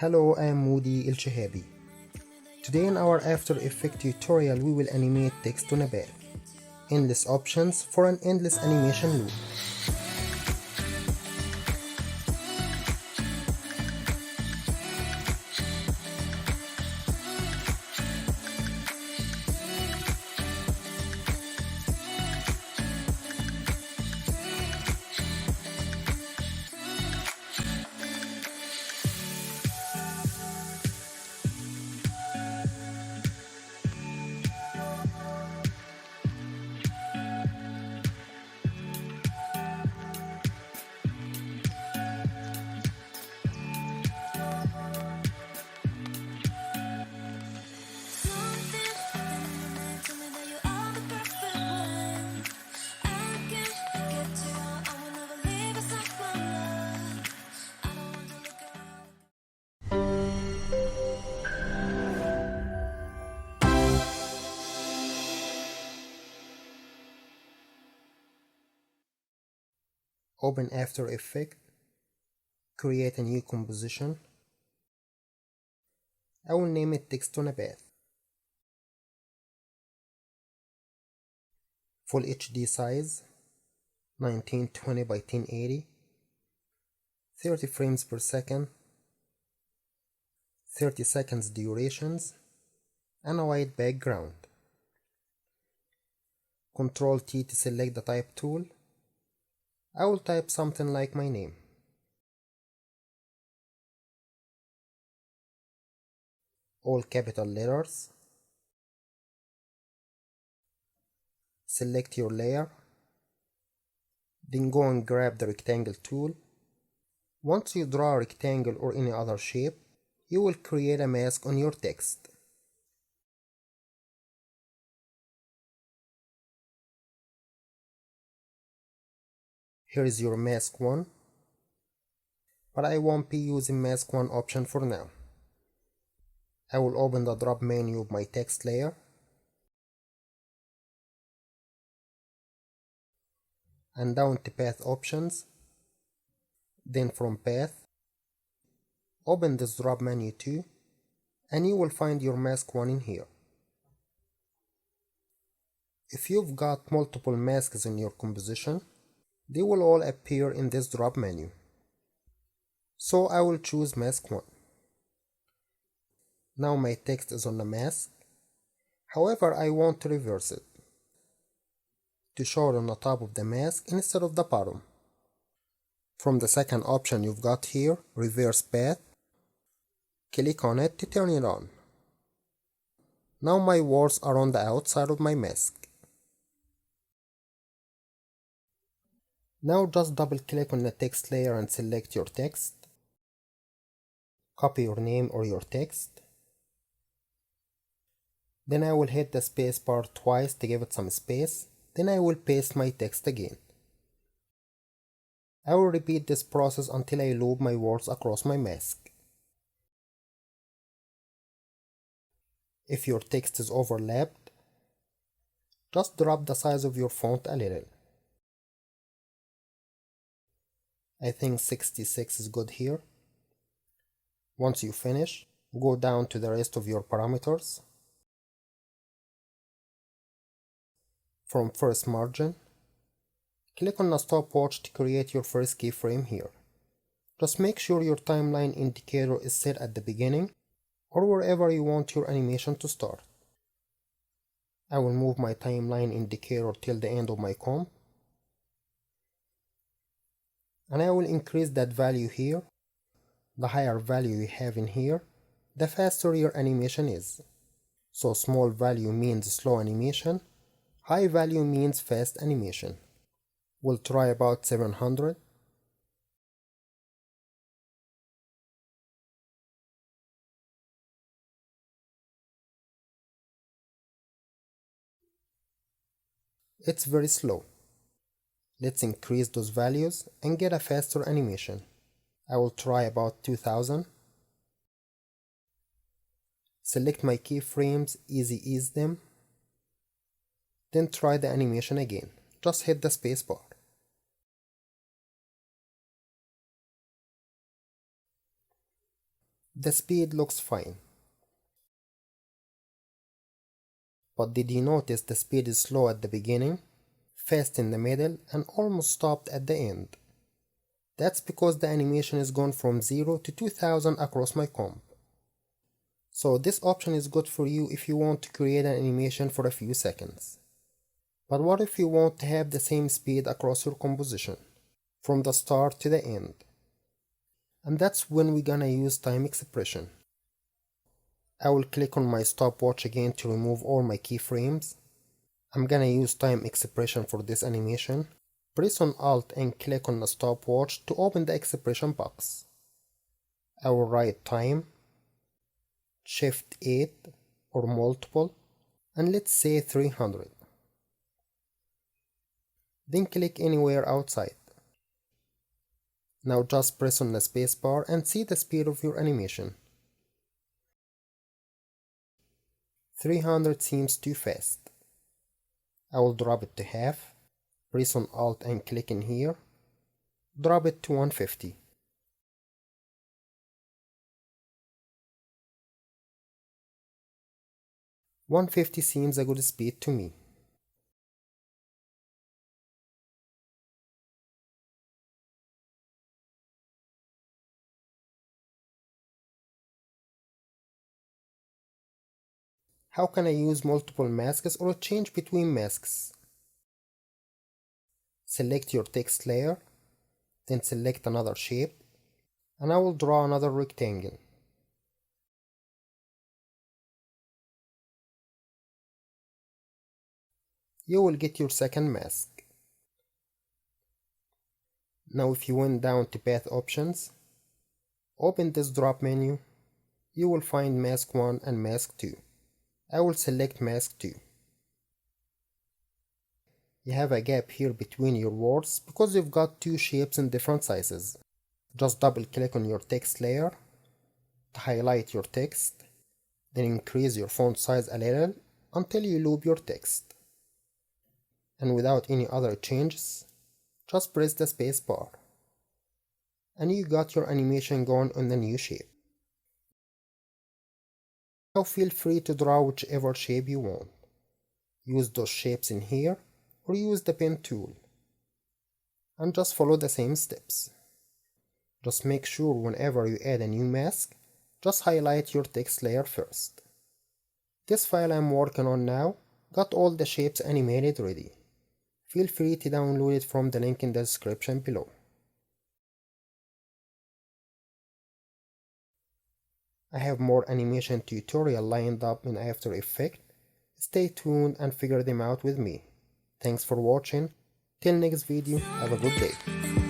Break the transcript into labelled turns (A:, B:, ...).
A: Hello, I am Moody m.alshehaby. Today in our After Effects tutorial we will animate text on a path. Endless options for an endless animation loop. Open After Effects, create a new composition. I will name it text on a path. Full HD size 1920 by 1080, 30 frames per second, 30 seconds durations, and a white background. Ctrl T to select the type tool. I will type something like my name. All capital letters. Select your layer. Then go and grab the rectangle tool. Once you draw a rectangle or any other shape, you will create a mask on your text. Here is your mask 1, but I won't be using mask 1 option for now. I will open the drop menu of my text layer. And down to path options. Then from path, open this drop menu too, and you will find your mask 1 in here. If you've got multiple masks in your composition, they will all appear in this drop menu. So I will choose mask 1. Now my text is on the mask. However, I want to reverse it, to show it on the top of the mask instead of the bottom. From the second option you've got here, reverse path, click on it to turn it on. Now my words are on the outside of my mask. Now just double click on the text layer and select your text. Copy your name or your text. Then I will hit the space bar twice to give it some space. Then I will paste my text again. I will repeat this process until I loop my words across my mask. If your text is overlapped, just drop the size of your font a little. I think 66 is good here. Once you finish, go down to the rest of your parameters. From first margin, click on the stopwatch to create your first keyframe here. Just make sure your timeline indicator is set at the beginning or wherever you want your animation to start. I will move my timeline indicator till the end of my comp. And I will increase that value here. The higher value you have in here, the faster your animation is. So small value means slow animation, high value means fast animation. We'll try about 700. It's very slow. Let's increase those values and get a faster animation. I will try about 2000. Select my keyframes, easy ease them. Then try the animation again. Just hit the space bar. The speed looks fine. But did you notice the speed is slow at the beginning, fast in the middle, and almost stopped at the end? That's because the animation is gone from 0 to 2000 across my comp. So this option is good for you if you want to create an animation for a few seconds. But what if you want to have the same speed across your composition, from the start to the end? And that's when we're gonna use time expression. I will click on my stopwatch again to remove all my keyframes. I'm gonna use time expression for this animation. Press on Alt and click on the stopwatch to open the expression box. I will write time, Shift 8 or multiple, and let's say 300. Then click anywhere outside. Now just press on the spacebar and see the speed of your animation. 300 seems too fast. I will drop it to half. Press on Alt and click in here. Drop it to 150. $150 seems a good speed to me. How can I use multiple masks or change between masks? Select your text layer, then select another shape, and I will draw another rectangle. You will get your second mask. Now if you went down to Path Options, open this drop menu, you will find Mask 1 and Mask 2. I will select Mask 2. You have a gap here between your words because you've got two shapes in different sizes. Just double click on your text layer to highlight your text, then increase your font size a little until you loop your text. And without any other changes, just press the space bar. And you got your animation going on the new shape. Now feel free to draw whichever shape you want. Use those shapes in here or use the pen tool. And just follow the same steps. Just make sure whenever you add a new mask, just highlight your text layer first. This file I'm working on now got all the shapes animated ready. Feel free to download it from the link in the description below. I have more animation tutorial lined up in After Effects. Stay tuned and figure them out with me. Thanks for watching. Till next video, have a good day.